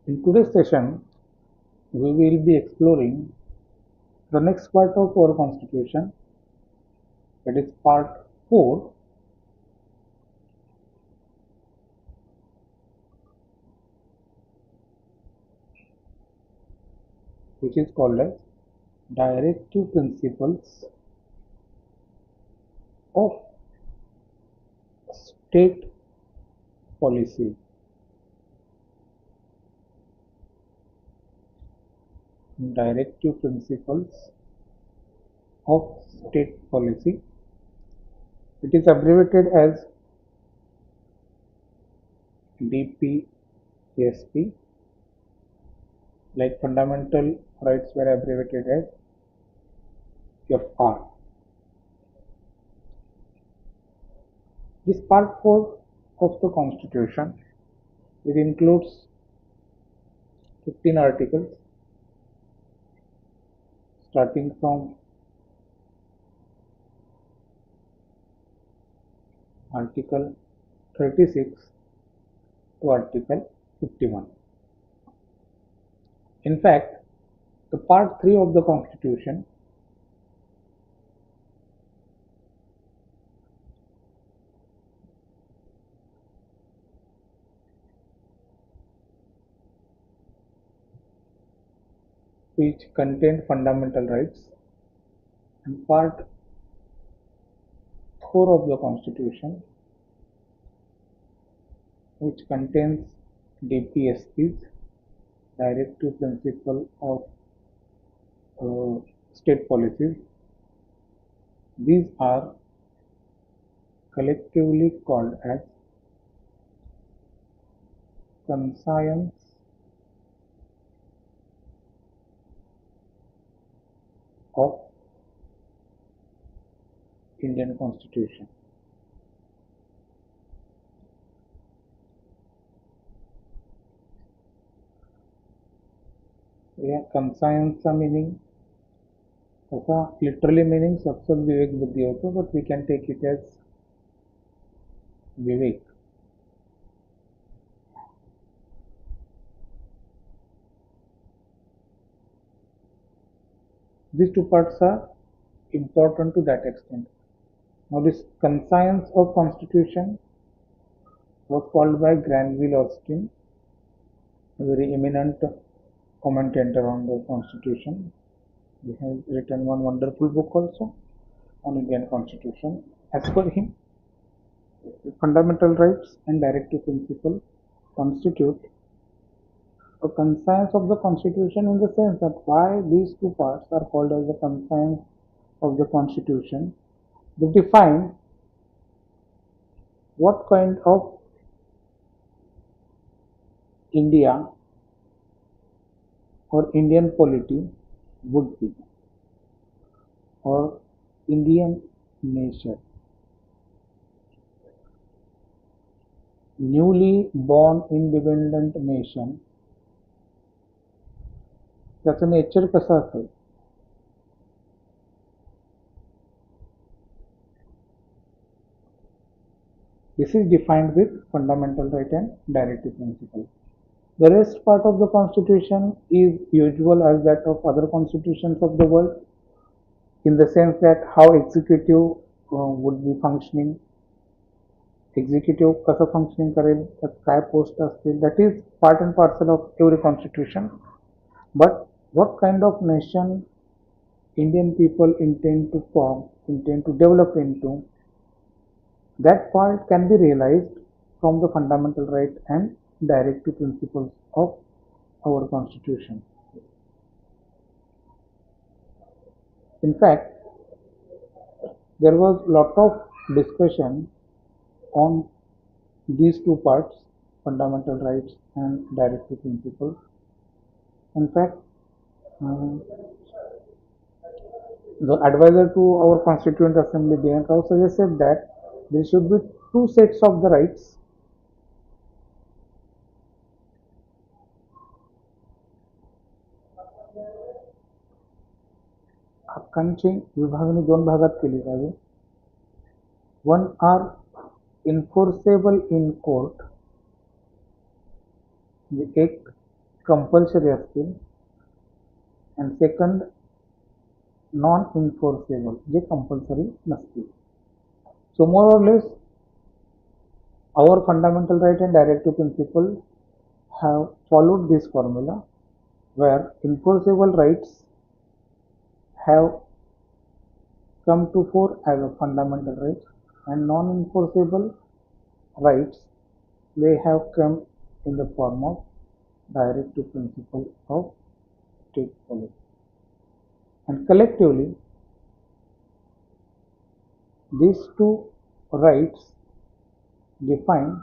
In today's session, we will be exploring the next part of our constitution, that is part 4, which is called as directive principles of state policy. Directive principles of state policy. It is abbreviated as Dpsp, like fundamental rights were abbreviated as FR. This part 4 of the constitution, it includes 15 articles starting from Article 36 to Article 51. In fact, the part 3 of the constitution which contained fundamental rights, and part 4 of the constitution which contains Dpsps, directive principle of state policies. These are collectively called as conscience of Indian Constitution. या conscience meaning तसा literally meaning सबसे विवेक बुद्धि होतो, but we can take it as Vivek. These two parts are important to that extent. Now this conscience of constitution was called by Granville Austin, a very eminent commentator on the constitution. He has written one wonderful book also on Indian constitution. As per him, fundamental rights and directive principle constitute a conscience of the constitution, in the sense that why these two parts are called as the conscience of the constitution. They define what kind of India or Indian polity would be, or Indian nation. Newly born independent nation, त्याचं nature कसं असेल. This is defined with fundamental right and directive principle. The rest part of the constitution is usual as that of other constitutions of the world, in the sense that how executive would be functioning, executive कसं functioning करेल, त्यात काय post असतील, that is part and parcel of every constitution. But what kind of nation Indian people intend to form, intend to develop into, that part can be realized from the fundamental right and directive principles of our constitution. In fact, there was lot of discussion on these two parts, fundamental rights and directive principles. In fact, the advisor to our Constituent Assembly, B.N. Rao, suggested that there should be two sets of the rights. हक्कांची विभागणी दोन भागात केली जावी. One are enforceable in court, एक compulsory असतील and second non enforceable जे compulsory नसतील. So more or less our fundamental right and directive principle have followed this formula where enforceable rights have come to fore as a fundamental right and non-enforceable rights they have come in the form of directive principle of state policy. And collectively these two rights define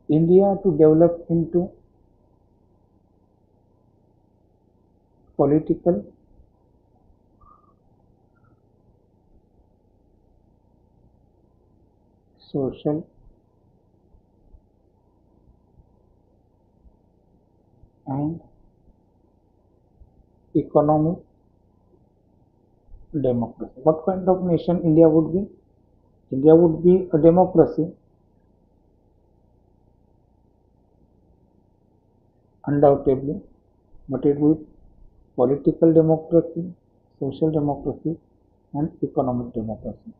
India to develop into political, social and economic democracy. What kind of nation India would be? India would be a democracy, undoubtedly, but it would be political democracy, social democracy and economic democracy.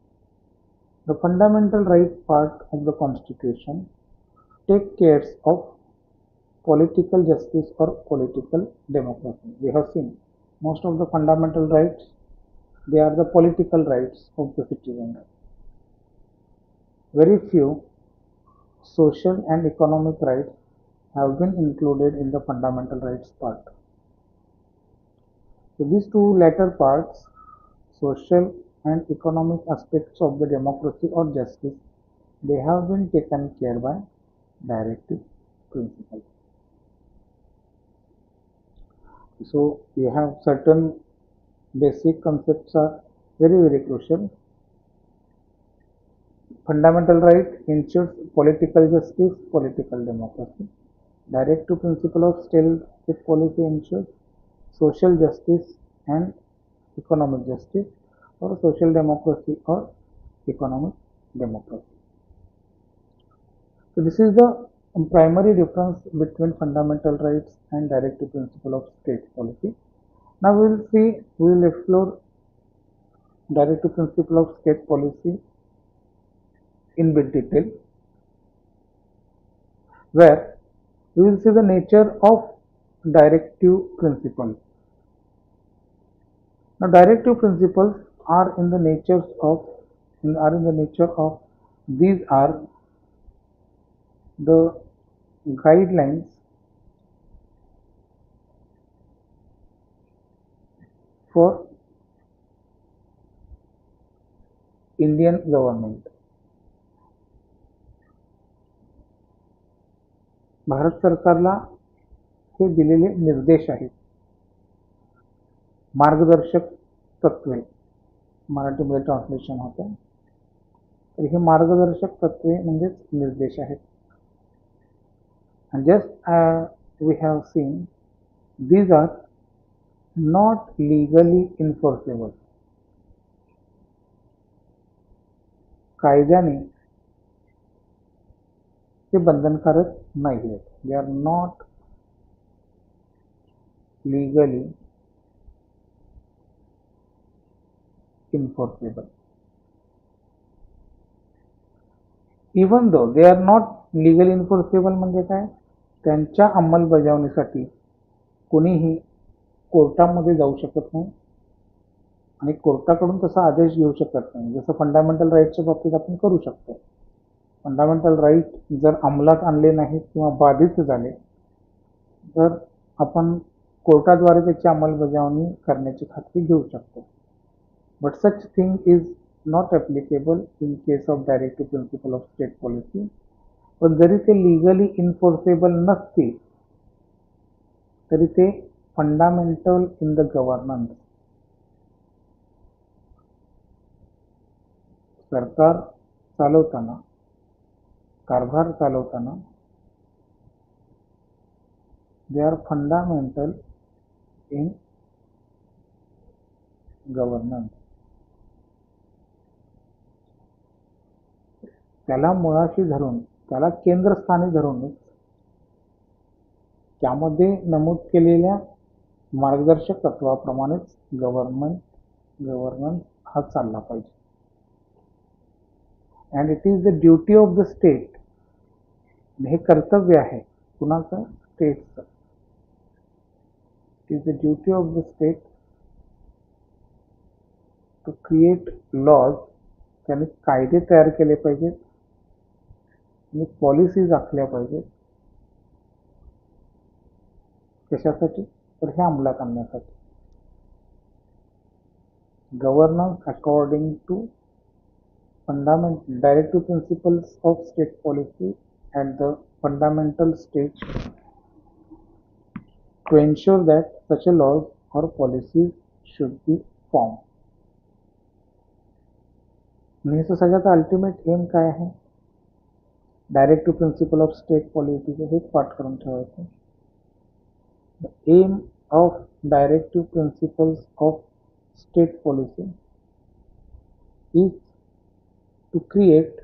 The fundamental right part of the constitution take care of political justice or political democracy. We have seen most of the fundamental rights, they are the political rights of the citizen. Very few social and economic rights have been included in the fundamental rights part. So these two latter parts, social and economic aspects of the democracy or justice, they have been taken care by directive principle. So you have certain basic concepts are very crucial. Fundamental right ensures political justice, political democracy. Directive principle of state policy ensures social justice and economic justice, or social democracy or economic democracy. So this is the primary difference between fundamental rights and directive principle of state policy. Now we will explore directive principle of state policy in bit detail, where we will see the nature of directive principles. Now directive principles are in the nature of these are the guidelines for Indian government. Bharat सरकारला हे दिलेले निर्देश आहेत, मार्गदर्शक तत्वे मराठीमध्ये translation होतं. तर हे मार्गदर्शक तत्वे म्हणजेच निर्देश आहेत. And just we have seen, these are not legally enforceable. कायद्याने ते बंधनकारक नाही आहेत. They are not legally enforceable. Even though they are not legally enforceable म्हणजे काय, त्यांच्या अंमलबजावणीसाठी कोणीही कोर्टामध्ये जाऊ शकत नाही आणि कोर्टाकडून तसा आदेश घेऊ शकत नाही. जसं फंडामेंटल राईटच्या बाबतीत आपण करू शकतो. फंडामेंटल राईट जर अंमलात आणले नाहीत किंवा बाधित झाले तर आपण कोर्टाद्वारे त्याची अंमलबजावणी करण्याची खात्री घेऊ शकतो. But such thing is not applicable in case of directive principle of state policy. पण जरी ते लिगली इन्फोर्सेबल नसतील तरी ते फंडामेंटल इन द गव्हर्नन्स. सरकार चालवताना, कारभार चालवताना they are fundamental in governance. त्याला मुळाशी धरून, त्याला केंद्रस्थानी धरूनच त्यामध्ये नमूद केलेल्या मार्गदर्शक तत्वाप्रमाणेच गव्हर्नन्स हा चालला पाहिजे. And it is the duty of the state, हे कर्तव्य आहे कुणाचं? स्टेटचं. It is the duty of the state to create laws, त्यांनी कायदे तयार केले पाहिजेत आणि पॉलिसीज आखल्या पाहिजेत. कशासाठी? तर हे अंमलात आणण्यासाठी. Governance according to fundamental directive principles of state policy at the fundamental stage to ensure that such a laws or policies should be formed. आणि याचं सगळ्यात अल्टिमेट एम काय आहे? डायरेक्टिव्ह प्रिन्सिपल ऑफ स्टेट पॉलिसीचं हेच पाठ करून ठेवायचं. The aim of directive principles of state policy is to create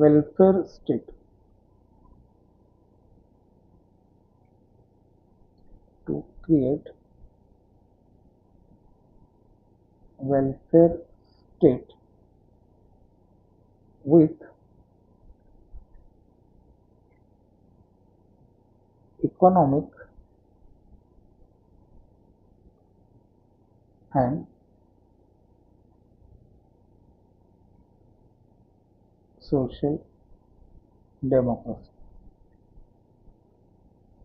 welfare state, to create welfare state with economic and social democracy.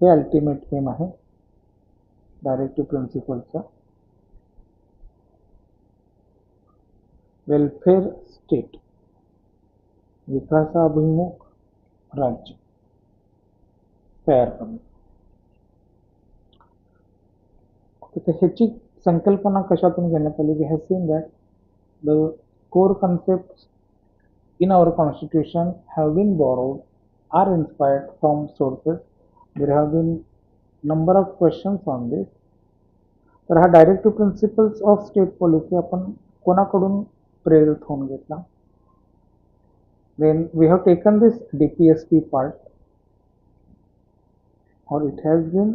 हे अल्टिमेट एम आहे डायरेक्टिव्ह प्रिन्सिपलचा. वेलफेअर स्टेट, विकासाभिमुख राज्य तयार करणे. तर ह्याची संकल्पना कशातून घेण्यात आली? We have seen that the core concept in our constitution have been borrowed, are inspired from sources. There have been number of questions on this. तर हा directive principles of state policy आपण कोणाकडून प्रेरित होऊन घेतला? Then we have taken this Dpsp part, or it has been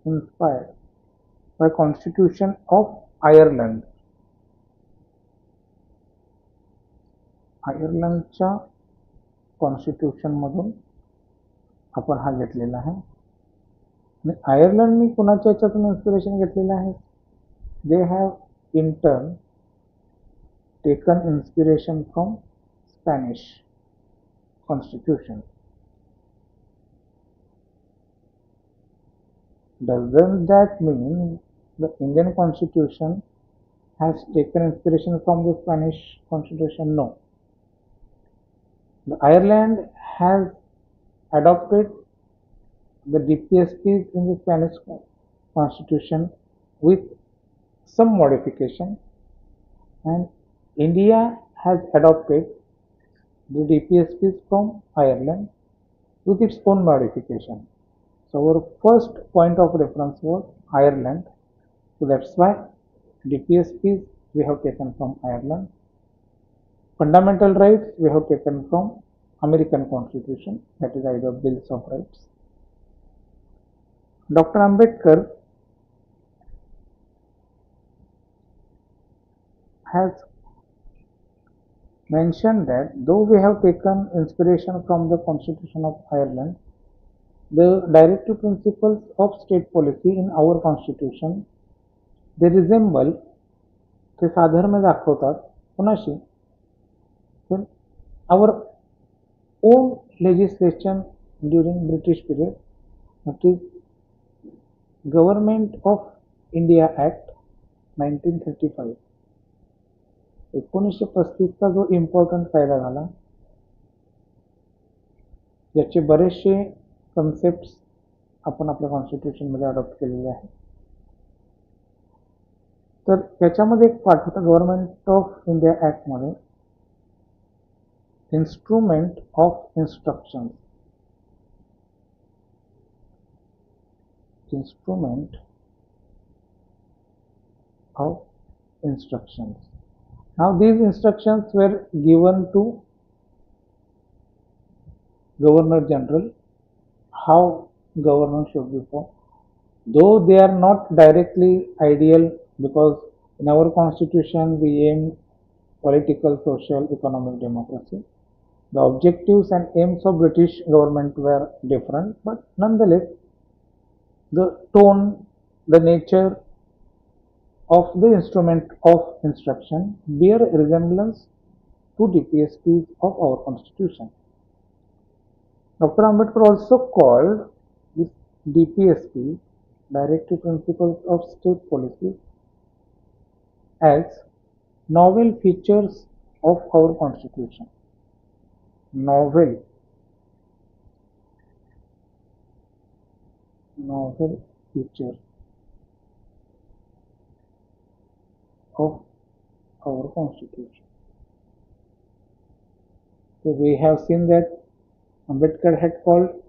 inspired by Constitution of Ireland. आयर्लंडच्या constitution मधून आपण हा घेतलेला आहे. आणि आयर्लंडनी कुणाच्या याच्यातून इन्स्पिरेशन घेतलेलं आहे? They have in turn taken inspiration from Spanish constitution. Doesn't that mean the Indian constitution has taken inspiration from the Spanish constitution? No. The Ireland has adopted the Dpsps in the Spanish constitution with some modification, and India has adopted the Dpsps from Ireland with its own modification. So our first point of reference was Ireland. So that's why Dpsps we have taken from Ireland. Fundamental rights we have taken from American Constitution, that is idea of Bills of Rights. Dr. Ambedkar has mentioned that though we have taken inspiration from the Constitution of Ireland, the directive principles of state policy in our Constitution, they resemble, ते साधर्म्य दाखवतात कुणाशी? Our own legislation during British period, that is Government of India Act 1935. 1935चा जो important कायदा झाला, याचे बरेचसे concepts आपण आपल्या कॉन्स्टिट्यूशन मध्ये अडॉप्ट केलेले आहे. तर त्याच्यामध्ये एक पार्ट होता गव्हर्नमेंट ऑफ इंडिया ऍक्ट मध्ये instrument of instructions. Instrument of instructions. Now these instructions were given to Governor General how governance should be formed. Though they are not directly ideal because in our constitution we aim political, social, economic democracy. The objectives and aims of British government were different, but nonetheless the tone, the nature of the instrument of instruction bear resemblance to DPSPs of our constitution. Dr. Ambedkar also called this DPSP, Directive Principles of State Policy, as novel features of our constitution. Novel, novel feature of our constitution. So we have seen that Ambedkar had called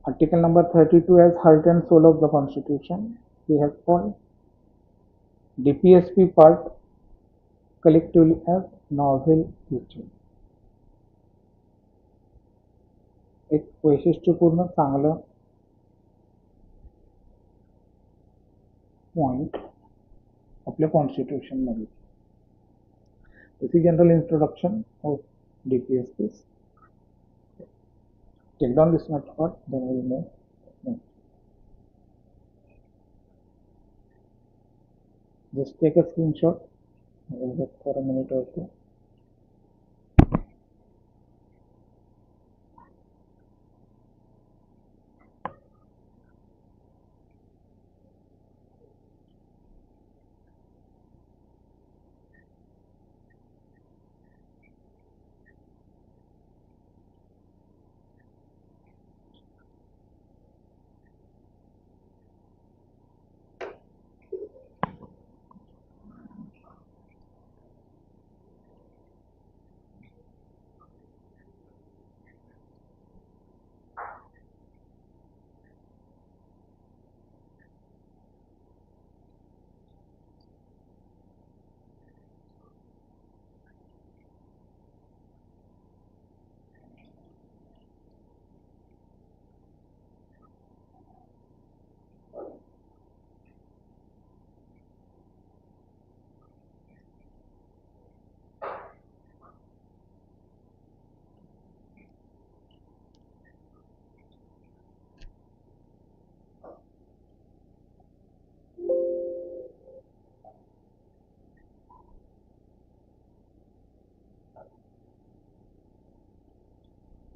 Article number 32 as heart and soul of the constitution. He has called DPSP part collectively as novel feature. एक वैशिष्ट्यपूर्ण चांगलं point आपल्या constitution मध्ये. This is general introduction of DPSPs. Take down this much part, then we will move next. Just take a screenshot. We'll wait for a minute or two.